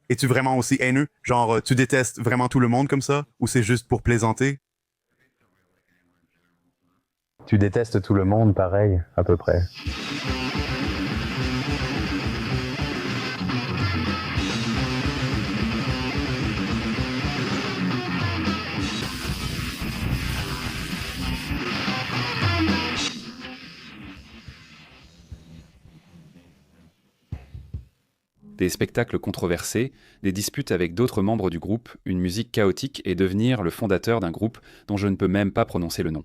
Es-tu vraiment aussi haineux? Genre, tu détestes vraiment tout le monde comme ça? Ou c'est juste pour plaisanter? Tu détestes tout le monde, pareil, à peu près. Des spectacles controversés, des disputes avec d'autres membres du groupe, une musique chaotique et devenir le fondateur d'un groupe dont je ne peux même pas prononcer le nom.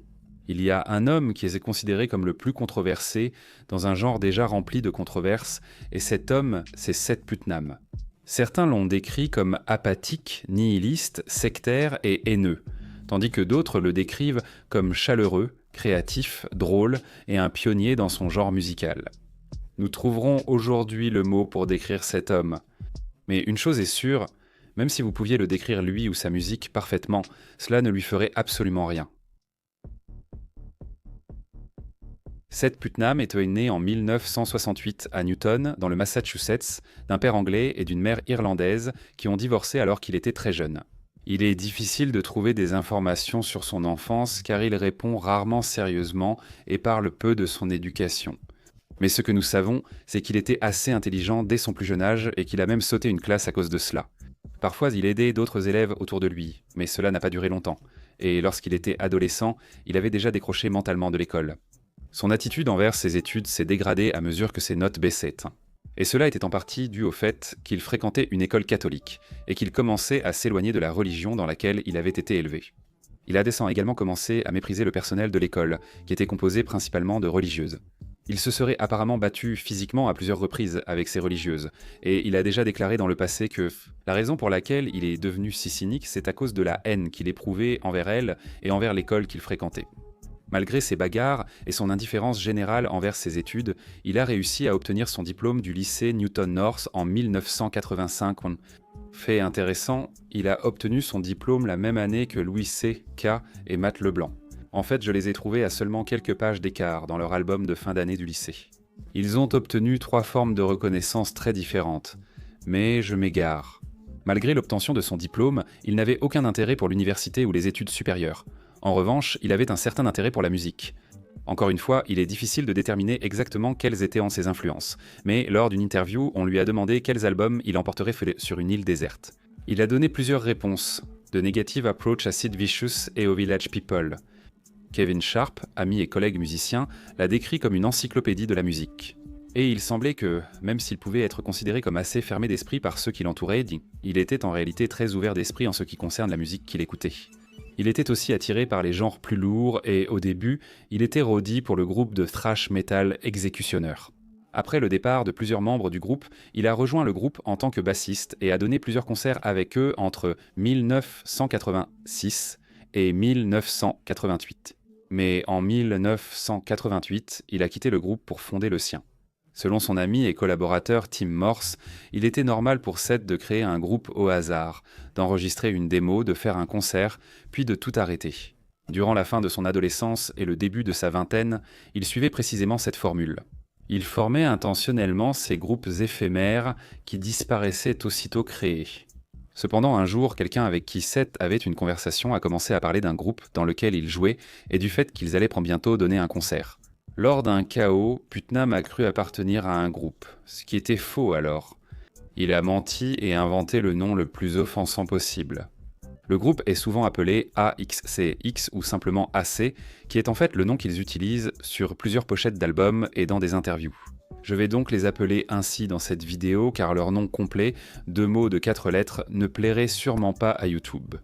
Il y a un homme qui est considéré comme le plus controversé dans un genre déjà rempli de controverses, et cet homme, c'est Seth Putnam. Certains l'ont décrit comme apathique, nihiliste, sectaire et haineux, tandis que d'autres le décrivent comme chaleureux, créatif, drôle et un pionnier dans son genre musical. Nous trouverons aujourd'hui le mot pour décrire cet homme. Mais une chose est sûre, même si vous pouviez le décrire lui ou sa musique parfaitement, cela ne lui ferait absolument rien. Seth Putnam est né en 1968 à Newton, dans le Massachusetts, d'un père anglais et d'une mère irlandaise qui ont divorcé alors qu'il était très jeune. Il est difficile de trouver des informations sur son enfance car il répond rarement sérieusement et parle peu de son éducation. Mais ce que nous savons, c'est qu'il était assez intelligent dès son plus jeune âge et qu'il a même sauté une classe à cause de cela. Parfois, il aidait d'autres élèves autour de lui, mais cela n'a pas duré longtemps. Et lorsqu'il était adolescent, il avait déjà décroché mentalement de l'école. Son attitude envers ses études s'est dégradée à mesure que ses notes baissaient. Et cela était en partie dû au fait qu'il fréquentait une école catholique et qu'il commençait à s'éloigner de la religion dans laquelle il avait été élevé. Il a également commencé à mépriser le personnel de l'école, qui était composé principalement de religieuses. Il se serait apparemment battu physiquement à plusieurs reprises avec ces religieuses, et il a déjà déclaré dans le passé que la raison pour laquelle il est devenu si cynique, c'est à cause de la haine qu'il éprouvait envers elle et envers l'école qu'il fréquentait. Malgré ses bagarres et son indifférence générale envers ses études, il a réussi à obtenir son diplôme du lycée Newton North en 1985. Fait intéressant, il a obtenu son diplôme la même année que Louis C.K. et Matt Leblanc. En fait, je les ai trouvés à seulement quelques pages d'écart dans leur album de fin d'année du lycée. Ils ont obtenu 3 formes de reconnaissance très différentes. Mais je m'égare. Malgré l'obtention de son diplôme, il n'avait aucun intérêt pour l'université ou les études supérieures. En revanche, il avait un certain intérêt pour la musique. Encore une fois, il est difficile de déterminer exactement quelles étaient ses influences, mais lors d'une interview, on lui a demandé quels albums il emporterait sur une île déserte. Il a donné plusieurs réponses, de Negative Approach à Sid Vicious et au Village People. Kevin Sharp, ami et collègue musicien, l'a décrit comme une encyclopédie de la musique. Et il semblait que, même s'il pouvait être considéré comme assez fermé d'esprit par ceux qui l'entouraient, il était en réalité très ouvert d'esprit en ce qui concerne la musique qu'il écoutait. Il était aussi attiré par les genres plus lourds et, au début, il était roadie pour le groupe de thrash metal Executioner. Après le départ de plusieurs membres du groupe, il a rejoint le groupe en tant que bassiste et a donné plusieurs concerts avec eux entre 1986 et 1988. Mais en 1988, il a quitté le groupe pour fonder le sien. Selon son ami et collaborateur Tim Morse, il était normal pour Seth de créer un groupe au hasard, d'enregistrer une démo, de faire un concert, puis de tout arrêter. Durant la fin de son adolescence et le début de sa vingtaine, il suivait précisément cette formule. Il formait intentionnellement ces groupes éphémères qui disparaissaient aussitôt créés. Cependant, un jour, quelqu'un avec qui Seth avait une conversation a commencé à parler d'un groupe dans lequel il jouait et du fait qu'ils allaient bientôt donner un concert. Lors d'un chaos, Putnam a cru appartenir à un groupe, ce qui était faux alors. Il a menti et inventé le nom le plus offensant possible. Le groupe est souvent appelé AXCX ou simplement AC, qui est en fait le nom qu'ils utilisent sur plusieurs pochettes d'albums et dans des interviews. Je vais donc les appeler ainsi dans cette vidéo car leur nom complet, 2 mots de 4 lettres, ne plairait sûrement pas à YouTube.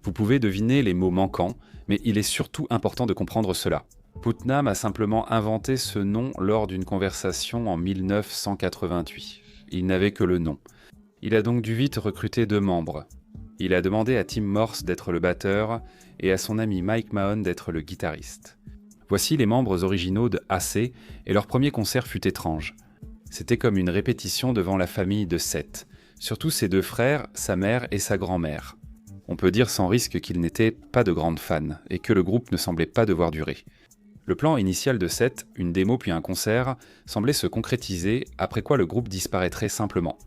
Vous pouvez deviner les mots manquants, mais il est surtout important de comprendre cela. Putnam a simplement inventé ce nom lors d'une conversation en 1988. Il n'avait que le nom. Il a donc dû vite recruter 2 membres. Il a demandé à Tim Morse d'être le batteur et à son ami Mike Mahon d'être le guitariste. Voici les membres originaux de AC et leur premier concert fut étrange. C'était comme une répétition devant la famille de Seth, surtout ses 2 frères, sa mère et sa grand-mère. On peut dire sans risque qu'ils n'étaient pas de grandes fans et que le groupe ne semblait pas devoir durer. Le plan initial de Seth, une démo puis un concert, semblait se concrétiser, après quoi le groupe disparaîtrait simplement.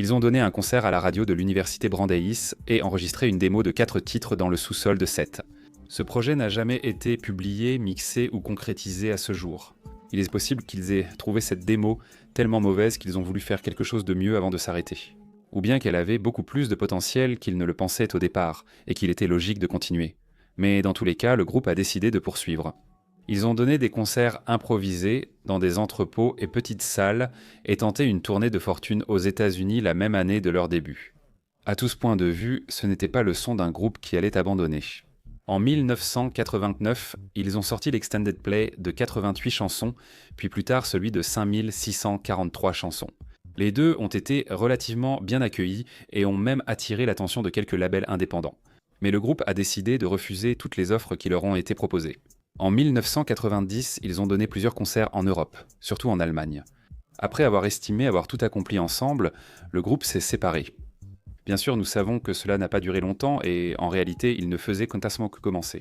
Ils ont donné un concert à la radio de l'université Brandeis et enregistré une démo de 4 titres dans le sous-sol de Sète. Ce projet n'a jamais été publié, mixé ou concrétisé à ce jour. Il est possible qu'ils aient trouvé cette démo tellement mauvaise qu'ils ont voulu faire quelque chose de mieux avant de s'arrêter. Ou bien qu'elle avait beaucoup plus de potentiel qu'ils ne le pensaient au départ, et qu'il était logique de continuer. Mais dans tous les cas, le groupe a décidé de poursuivre. Ils ont donné des concerts improvisés dans des entrepôts et petites salles et tenté une tournée de fortune aux États-Unis la même année de leur début. À tout ce point de vue, ce n'était pas le son d'un groupe qui allait abandonner. En 1989, ils ont sorti l'extended play de 88 chansons, puis plus tard celui de 5643 chansons. Les deux ont été relativement bien accueillis et ont même attiré l'attention de quelques labels indépendants. Mais le groupe a décidé de refuser toutes les offres qui leur ont été proposées. En 1990, ils ont donné plusieurs concerts en Europe, surtout en Allemagne. Après avoir estimé avoir tout accompli ensemble, le groupe s'est séparé. Bien sûr, nous savons que cela n'a pas duré longtemps et en réalité, ils ne faisaient quasiment que commencer.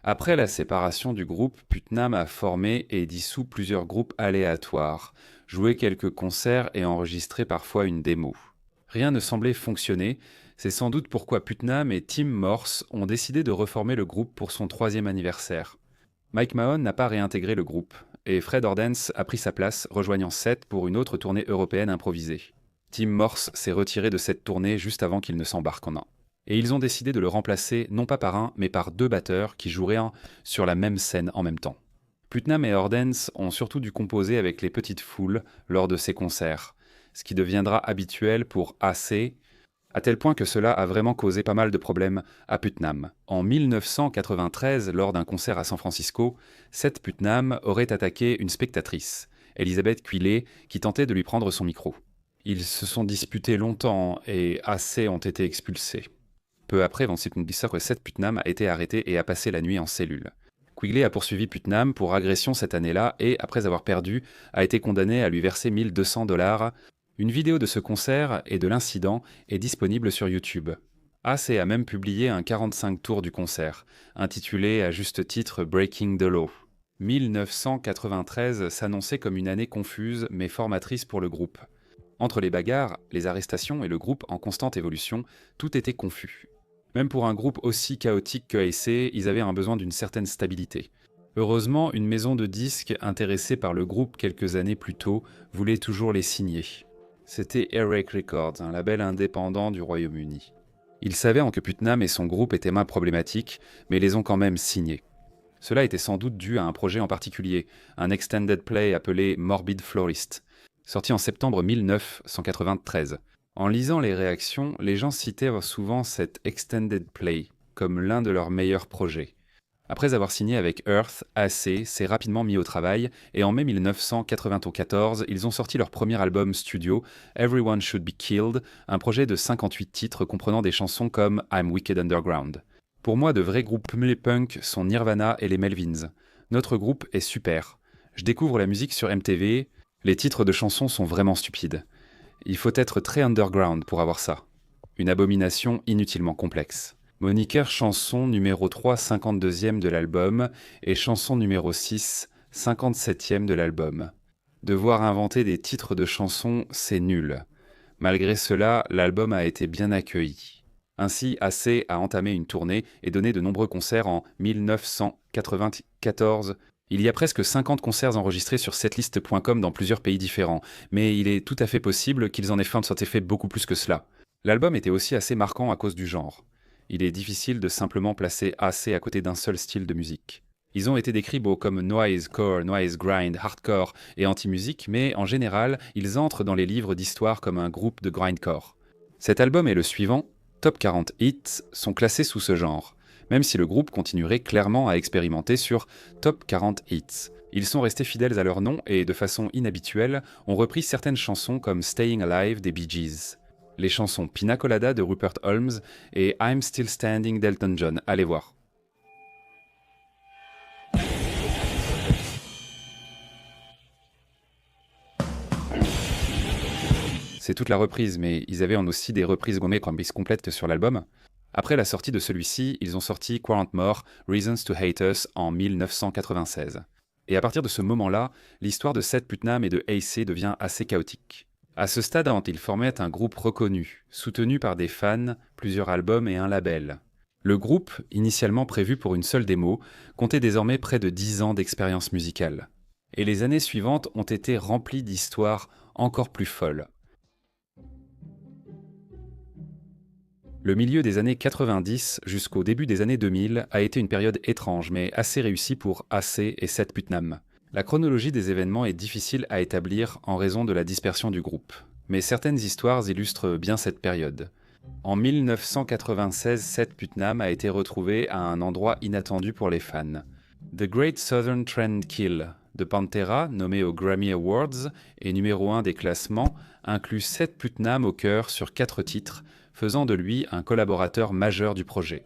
Après la séparation du groupe, Putnam a formé et dissous plusieurs groupes aléatoires, joué quelques concerts et enregistré parfois une démo. Rien ne semblait fonctionner, c'est sans doute pourquoi Putnam et Tim Morse ont décidé de reformer le groupe pour son 3e anniversaire. Mike Mahon n'a pas réintégré le groupe, et Fred Ordance a pris sa place, rejoignant Sète pour une autre tournée européenne improvisée. Tim Morse s'est retiré de cette tournée juste avant qu'il ne s'embarque en un. Et ils ont décidé de le remplacer non pas par un, mais par 2 batteurs qui joueraient sur la même scène en même temps. Putnam et Ordance ont surtout dû composer avec les petites foules lors de ces concerts, ce qui deviendra habituel pour AC, à tel point que cela a vraiment causé pas mal de problèmes à Putnam. En 1993, lors d'un concert à San Francisco, Seth Putnam aurait attaqué une spectatrice, Elizabeth Quillet, qui tentait de lui prendre son micro. Ils se sont disputés longtemps et AC ont été expulsés. Peu après, Van Sittenbisser et Seth Putnam a été arrêté et a passé la nuit en cellule. Quigley a poursuivi Putnam pour agression cette année-là et, après avoir perdu, a été condamné à lui verser $1 200. Une vidéo de ce concert et de l'incident est disponible sur YouTube. AC a même publié un 45 tours du concert, intitulé à juste titre Breaking the Law. 1993 s'annonçait comme une année confuse mais formatrice pour le groupe. Entre les bagarres, les arrestations et le groupe en constante évolution, tout était confus. Même pour un groupe aussi chaotique que AC, ils avaient un besoin d'une certaine stabilité. Heureusement, une maison de disques intéressée par le groupe quelques années plus tôt voulait toujours les signer. C'était Earache Records, un label indépendant du Royaume-Uni. Ils savaient que Putnam et son groupe étaient main problématiques, mais les ont quand même signés. Cela était sans doute dû à un projet en particulier, un extended play appelé Morbid Florist, sorti en septembre 1993. En lisant les réactions, les gens citaient souvent cet extended play comme l'un de leurs meilleurs projets. Après avoir signé avec Earth, AC s'est rapidement mis au travail et en mai 1994, ils ont sorti leur premier album studio, Everyone Should Be Killed, un projet de 58 titres comprenant des chansons comme I'm Wicked Underground. Pour moi, de vrais groupes punk sont Nirvana et les Melvins. Notre groupe est super. Je découvre la musique sur MTV, les titres de chansons sont vraiment stupides. Il faut être très underground pour avoir ça. Une abomination inutilement complexe. Moniker chanson numéro 3, 52e de l'album, et chanson numéro 6, 57e de l'album. Devoir inventer des titres de chansons, c'est nul. Malgré cela, l'album a été bien accueilli. Ainsi, AC a entamé une tournée et donné de nombreux concerts en 1994. Il y a presque 50 concerts enregistrés sur setlist.com dans plusieurs pays différents, mais il est tout à fait possible qu'ils en aient fait beaucoup plus que cela. L'album était aussi assez marquant à cause du genre. Il est difficile de simplement placer AC à côté d'un seul style de musique. Ils ont été décrits comme noise, core, noise, grind, hardcore et anti-musique, mais en général, ils entrent dans les livres d'histoire comme un groupe de grindcore. Cet album et le suivant, Top 40 Hits, sont classés sous ce genre, même si le groupe continuerait clairement à expérimenter sur Top 40 Hits. Ils sont restés fidèles à leur nom et, de façon inhabituelle, ont repris certaines chansons comme Staying Alive des Bee Gees, les chansons Pina Colada de Rupert Holmes et I'm Still Standing d'Elton John. Allez voir. C'est toute la reprise, mais ils avaient aussi des reprises gommées complètes sur l'album. Après la sortie de celui-ci, ils ont sorti Quarant More, Reasons to Hate Us en 1996. Et à partir de ce moment-là, l'histoire de Seth Putnam et de AC devient assez chaotique. À ce stade, ils formaient un groupe reconnu, soutenu par des fans, plusieurs albums et un label. Le groupe, initialement prévu pour une seule démo, comptait désormais près de 10 ans d'expérience musicale. Et les années suivantes ont été remplies d'histoires encore plus folles. Le milieu des années 90 jusqu'au début des années 2000 a été une période étrange mais assez réussie pour AC et Seth Putnam. La chronologie des événements est difficile à établir en raison de la dispersion du groupe, mais certaines histoires illustrent bien cette période. En 1996, Seth Putnam a été retrouvé à un endroit inattendu pour les fans. The Great Southern Trend Kill de Pantera, nommé aux Grammy Awards et numéro 1 des classements, inclut Seth Putnam au chœur sur 4 titres, faisant de lui un collaborateur majeur du projet.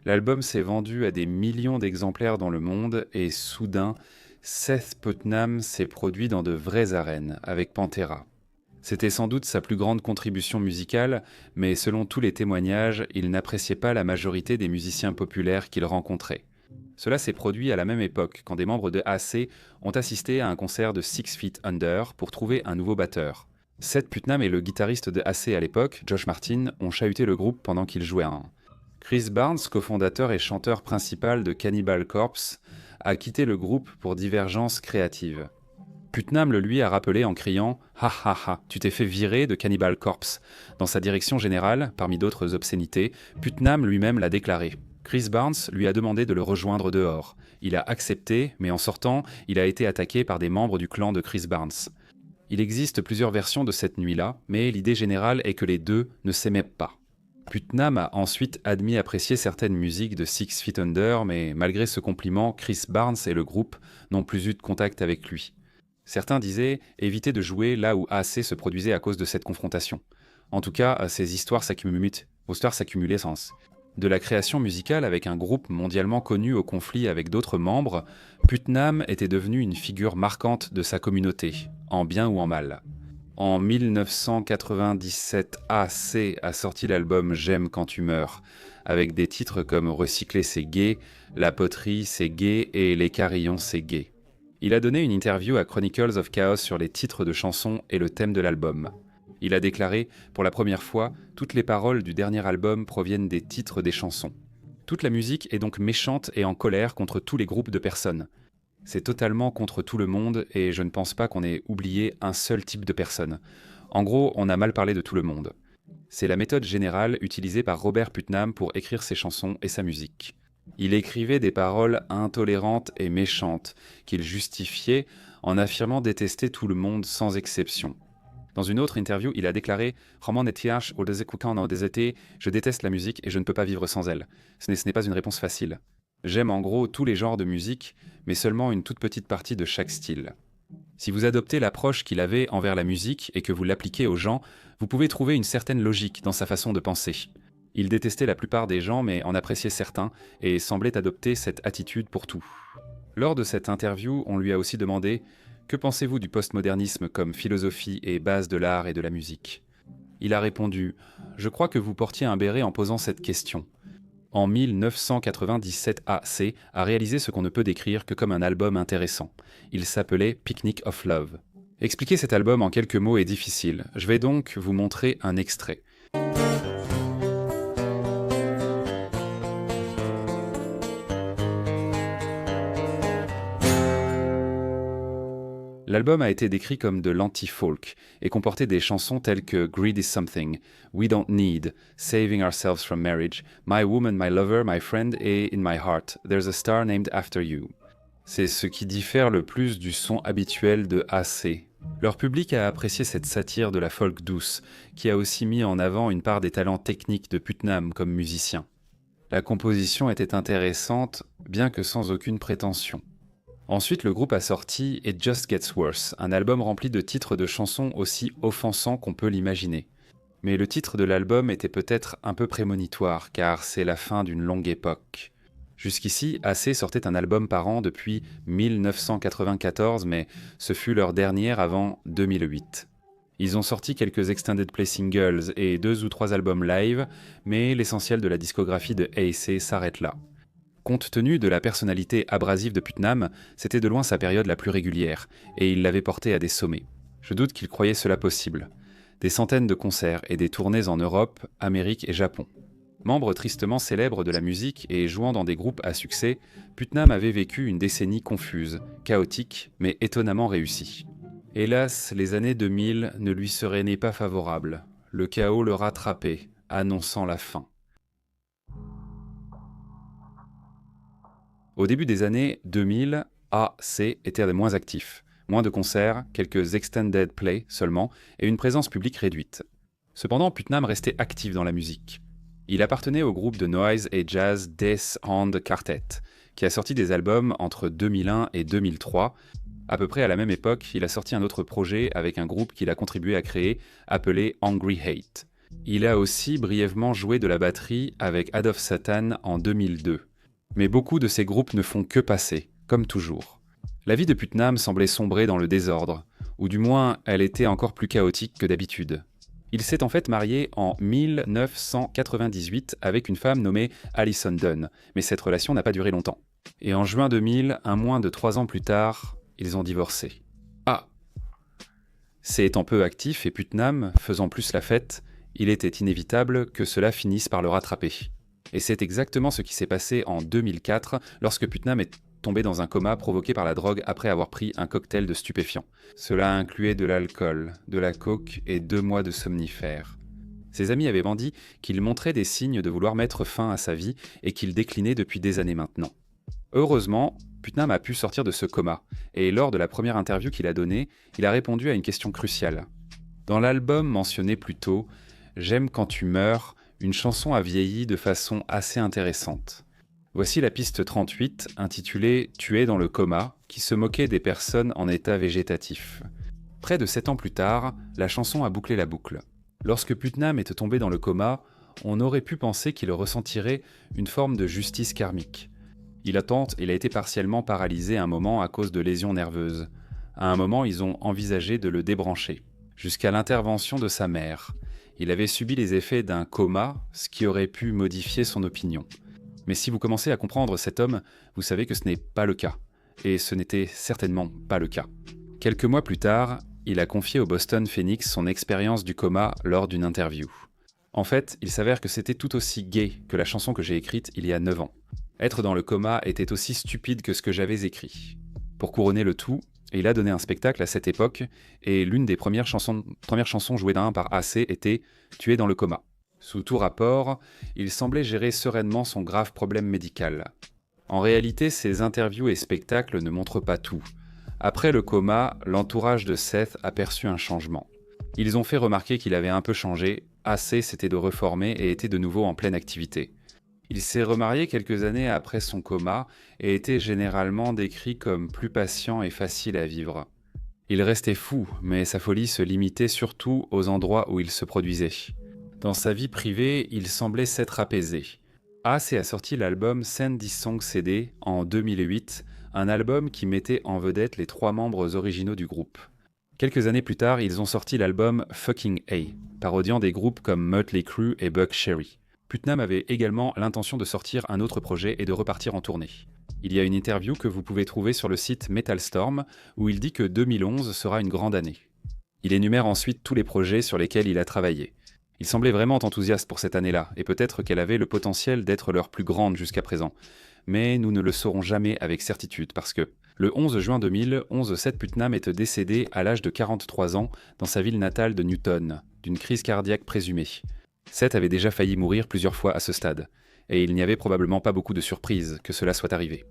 L'album s'est vendu à des millions d'exemplaires dans le monde et soudain, Seth Putnam s'est produit dans de vraies arènes avec Pantera. C'était sans doute sa plus grande contribution musicale, mais selon tous les témoignages, il n'appréciait pas la majorité des musiciens populaires qu'il rencontrait. Cela s'est produit à la même époque, quand des membres de AC ont assisté à un concert de Six Feet Under pour trouver un nouveau batteur. Seth Putnam et le guitariste de AC à l'époque, Josh Martin, ont chahuté le groupe pendant qu'ils jouaient un. Chris Barnes, cofondateur et chanteur principal de Cannibal Corpse, a quitté le groupe pour divergences créatives. Putnam le lui a rappelé en criant « Ha ha ha, tu t'es fait virer de Cannibal Corpse ». Dans sa direction générale, parmi d'autres obscénités, Putnam lui-même l'a déclaré. Chris Barnes lui a demandé de le rejoindre dehors. Il a accepté, mais en sortant, il a été attaqué par des membres du clan de Chris Barnes. Il existe plusieurs versions de cette nuit-là, mais l'idée générale est que les deux ne s'aimaient pas. Putnam a ensuite admis apprécier certaines musiques de Six Feet Under, mais malgré ce compliment, Chris Barnes et le groupe n'ont plus eu de contact avec lui. Certains disaient éviter de jouer là où AC se produisait à cause de cette confrontation. En tout cas, ces histoires s'accumulaient sans. De la création musicale avec un groupe mondialement connu au conflit avec d'autres membres, Putnam était devenu une figure marquante de sa communauté, en bien ou en mal. En 1997, AC a sorti l'album J'aime quand tu meurs, avec des titres comme Recycler c'est gay, La poterie c'est gay et Les carillons c'est gay. Il a donné une interview à Chronicles of Chaos sur les titres de chansons et le thème de l'album. Il a déclaré « Pour la première fois, toutes les paroles du dernier album proviennent des titres des chansons. Toute la musique est donc méchante et en colère contre tous les groupes de personnes. C'est totalement contre tout le monde et je ne pense pas qu'on ait oublié un seul type de personne. En gros, on a mal parlé de tout le monde. C'est la méthode générale utilisée par Robert Putnam pour écrire ses chansons et sa musique. Il écrivait des paroles intolérantes et méchantes qu'il justifiait en affirmant détester tout le monde sans exception. Dans une autre interview, il a déclaré « Roman etiach ou desekukan des étés, je déteste la musique et je ne peux pas vivre sans elle. Ce n'est pas une réponse facile. J'aime en gros tous les genres de musique, mais seulement une toute petite partie de chaque style. Si vous adoptez l'approche qu'il avait envers la musique et que vous l'appliquez aux gens, vous pouvez trouver une certaine logique dans sa façon de penser. Il détestait la plupart des gens mais en appréciait certains et semblait adopter cette attitude pour tout. » Lors de cette interview, on lui a aussi demandé « Que pensez-vous du postmodernisme comme philosophie et base de l'art et de la musique ?» Il a répondu « Je crois que vous portiez un béret en posant cette question. » En 1997, AC a réalisé ce qu'on ne peut décrire que comme un album intéressant. Il s'appelait Picnic of Love. Expliquer cet album en quelques mots est difficile. Je vais donc vous montrer un extrait. L'album a été décrit comme de l'anti-folk et comportait des chansons telles que Greed is Something, We Don't Need, Saving Ourselves from Marriage, My Woman, My Lover, My Friend et In My Heart, There's a Star Named After You. C'est ce qui diffère le plus du son habituel de AC. Leur public a apprécié cette satire de la folk douce, qui a aussi mis en avant une part des talents techniques de Putnam comme musicien. La composition était intéressante, bien que sans aucune prétention. Ensuite, le groupe a sorti It Just Gets Worse, un album rempli de titres de chansons aussi offensants qu'on peut l'imaginer. Mais le titre de l'album était peut-être un peu prémonitoire, car c'est la fin d'une longue époque. Jusqu'ici, AC sortait un album par an depuis 1994, mais ce fut leur dernier avant 2008. Ils ont sorti quelques extended play singles et 2 ou 3 albums live, mais l'essentiel de la discographie de AC s'arrête là. Compte tenu de la personnalité abrasive de Putnam, c'était de loin sa période la plus régulière, et il l'avait porté à des sommets. Je doute qu'il croyait cela possible. Des centaines de concerts et des tournées en Europe, Amérique et Japon. Membre tristement célèbre de la musique et jouant dans des groupes à succès, Putnam avait vécu une décennie confuse, chaotique, mais étonnamment réussie. Hélas, les années 2000 ne lui seraient nées pas favorables. Le chaos le rattrapait, annonçant la fin. Au début des années 2000, AC était moins actif. Moins de concerts, quelques extended play seulement, et une présence publique réduite. Cependant, Putnam restait actif dans la musique. Il appartenait au groupe de noise et jazz Death Hand Quartet, qui a sorti des albums entre 2001 et 2003. À peu près à la même époque, il a sorti un autre projet avec un groupe qu'il a contribué à créer, appelé Angry Hate. Il a aussi brièvement joué de la batterie avec Adolf Satan en 2002. Mais beaucoup de ces groupes ne font que passer, comme toujours. La vie de Putnam semblait sombrer dans le désordre, ou du moins elle était encore plus chaotique que d'habitude. Il s'est en fait marié en 1998 avec une femme nommée Alison Dunn, mais cette relation n'a pas duré longtemps. Et en juin 2000, un moins de 3 ans plus tard, ils ont divorcé. Ah! C'est étant peu actif et Putnam faisant plus la fête, il était inévitable que cela finisse par le rattraper. Et c'est exactement ce qui s'est passé en 2004 lorsque Putnam est tombé dans un coma provoqué par la drogue après avoir pris un cocktail de stupéfiants. Cela incluait de l'alcool, de la coke et 2 mois de somnifères. Ses amis avaient dit qu'il montrait des signes de vouloir mettre fin à sa vie et qu'il déclinait depuis des années maintenant. Heureusement, Putnam a pu sortir de ce coma, et lors de la première interview qu'il a donnée, il a répondu à une question cruciale. Dans l'album mentionné plus tôt, « J'aime quand tu meurs », une chanson a vieilli de façon assez intéressante. Voici la piste 38, intitulée « Tu es dans le coma », qui se moquait des personnes en état végétatif. Près de 7 ans plus tard, la chanson a bouclé la boucle. Lorsque Putnam était tombé dans le coma, on aurait pu penser qu'il ressentirait une forme de justice karmique. Il a été partiellement paralysé un moment à cause de lésions nerveuses. À un moment, ils ont envisagé de le débrancher, jusqu'à l'intervention de sa mère. Il avait subi les effets d'un coma, ce qui aurait pu modifier son opinion. Mais si vous commencez à comprendre cet homme, vous savez que ce n'est pas le cas. Et ce n'était certainement pas le cas. Quelques mois plus tard, il a confié au Boston Phoenix son expérience du coma lors d'une interview. En fait, il s'avère que c'était tout aussi gai que la chanson que j'ai écrite il y a 9 ans. Être dans le coma était aussi stupide que ce que j'avais écrit. Pour couronner le tout, il a donné un spectacle à cette époque, et l'une des premières chansons jouées par AC était « Tu es dans le coma ». Sous tout rapport, il semblait gérer sereinement son grave problème médical. En réalité, ses interviews et spectacles ne montrent pas tout. Après le coma, l'entourage de Seth a perçu un changement. Ils ont fait remarquer qu'il avait un peu changé, AC s'était de reformer et était de nouveau en pleine activité. Il s'est remarié quelques années après son coma et était généralement décrit comme plus patient et facile à vivre. Il restait fou, mais sa folie se limitait surtout aux endroits où il se produisait. Dans sa vie privée, il semblait s'être apaisé. AC a sorti l'album Send This Song CD en 2008, un album qui mettait en vedette les 3 membres originaux du groupe. Quelques années plus tard, ils ont sorti l'album Fucking A, parodiant des groupes comme Mötley Crüe et Buck Cherry. Putnam avait également l'intention de sortir un autre projet et de repartir en tournée. Il y a une interview que vous pouvez trouver sur le site Metal Storm où il dit que 2011 sera une grande année. Il énumère ensuite tous les projets sur lesquels il a travaillé. Il semblait vraiment enthousiaste pour cette année-là, et peut-être qu'elle avait le potentiel d'être leur plus grande jusqu'à présent. Mais nous ne le saurons jamais avec certitude, parce que le 11 juin 2011, Seth Putnam est décédé à l'âge de 43 ans dans sa ville natale de Newton, d'une crise cardiaque présumée. Seth avait déjà failli mourir plusieurs fois à ce stade, et il n'y avait probablement pas beaucoup de surprise que cela soit arrivé.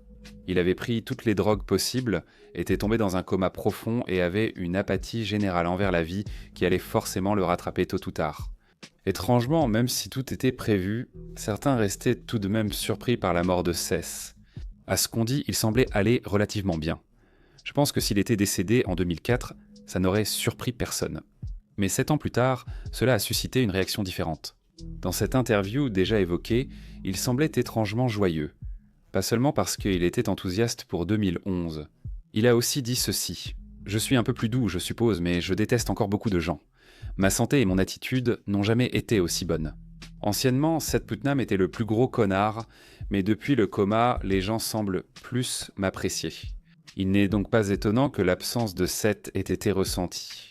Il avait pris toutes les drogues possibles, était tombé dans un coma profond et avait une apathie générale envers la vie qui allait forcément le rattraper tôt ou tard. Étrangement, même si tout était prévu, certains restaient tout de même surpris par la mort de Cess. À ce qu'on dit, il semblait aller relativement bien. Je pense que s'il était décédé en 2004, ça n'aurait surpris personne. Mais 7 ans plus tard, cela a suscité une réaction différente. Dans cette interview déjà évoquée, il semblait étrangement joyeux. Pas seulement parce qu'il était enthousiaste pour 2011. Il a aussi dit ceci. « Je suis un peu plus doux, je suppose, mais je déteste encore beaucoup de gens. Ma santé et mon attitude n'ont jamais été aussi bonnes. Anciennement, Seth Putnam était le plus gros connard, mais depuis le coma, les gens semblent plus m'apprécier. Il n'est donc pas étonnant que l'absence de Seth ait été ressentie.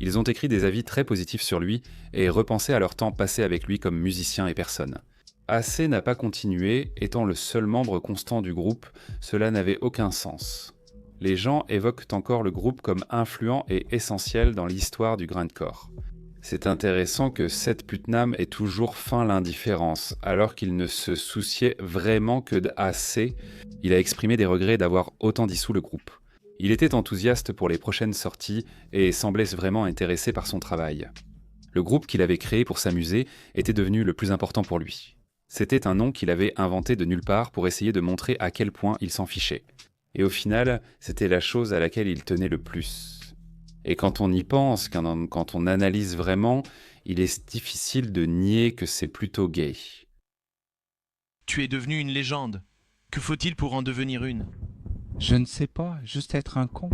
Ils ont écrit des avis très positifs sur lui et repensé à leur temps passé avec lui comme musicien et personne. AC n'a pas continué, étant le seul membre constant du groupe, cela n'avait aucun sens. Les gens évoquent encore le groupe comme influent et essentiel dans l'histoire du grindcore. C'est intéressant que Seth Putnam ait toujours feint l'indifférence, alors qu'il ne se souciait vraiment que d'AC. Il a exprimé des regrets d'avoir autant dissous le groupe. Il était enthousiaste pour les prochaines sorties et semblait vraiment intéressé par son travail. Le groupe qu'il avait créé pour s'amuser était devenu le plus important pour lui. C'était un nom qu'il avait inventé de nulle part pour essayer de montrer à quel point il s'en fichait. Et au final, c'était la chose à laquelle il tenait le plus. Et quand on y pense, quand on analyse vraiment, il est difficile de nier que c'est plutôt gay. Tu es devenu une légende. Que faut-il pour en devenir une? Je ne sais pas, juste être un con.